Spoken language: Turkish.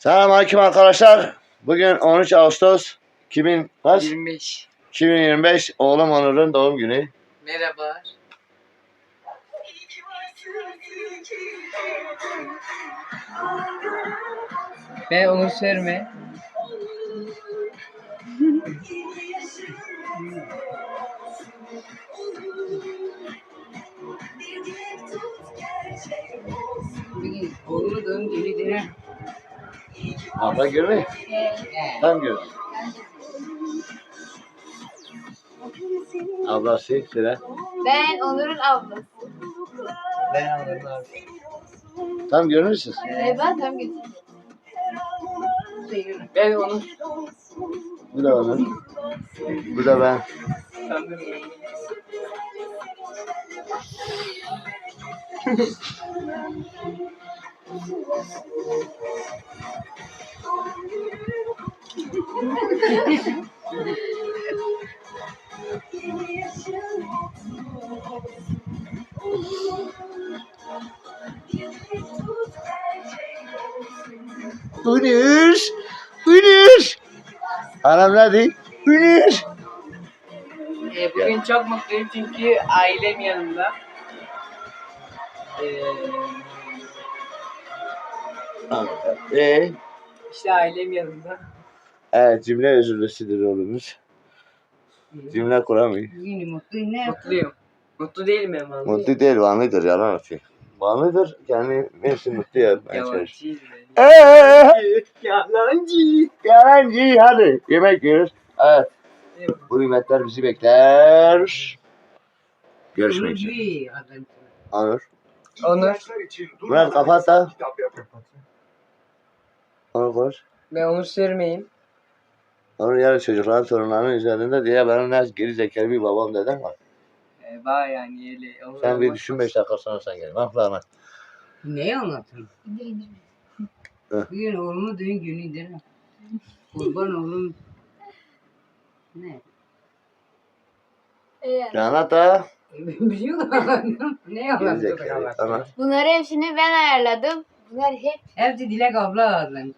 Selamünaleyküm arkadaşlar. Bugün 13 Ağustos 25. 2025 oğlum Onur'un doğum günü. Merhaba. Ben Onur Serme. Oğlum doğum günü dene. Abla görüyor musun? Tam görüyor. Ablası sıra. Ben Onur'un ablası. Ben Onur'un abi. Tam görüyor musunuz? Ben tam geçtim. Ben Onur. Bu da Onur. Bu da ben. Sanırım. Onur. Onur. Anam ne değil? Onur. Bugün çok mutluyum çünkü ailem yanımda. İşte ailem yanımda. Evet, cümle özürlüsüdür oğlumuz. Cümle kuramıyor. Yine mutlu ne? Mutluyum. Mutlu değilim ben vallahi. Mutlu değil, vanlıdır, yalan atıyor. Vanlıdır, yani neyse mutlu ya. Yalancıyım ben. Yalancı. Yalancı, hadi yemek yiyoruz. Evet, bu nimetler bizi bekler. Görüşmek üzere. İyi adam. Onur. Onur. Murat kapat da. Onur konuş. Ben Onur Serme'yim. Onur yarın çocukların torunlarının üzerinde diye benim ne geri zekalı bir babam deden var. Var yani öyle. Onur Sen bir olmaz. düşün 5 dakika sonra sen gel. Bak lan. Ne anlatayım? Bugün oğlumun doğum günü dene. Kurban oğlum. Ne? Anlat da. Biliyor musun? Ne Geri anlatıyor? zekalı. Anlat. Bunları hepsini ben ayarladım. Bunlar hep Hepsi Dilek abla adlandı.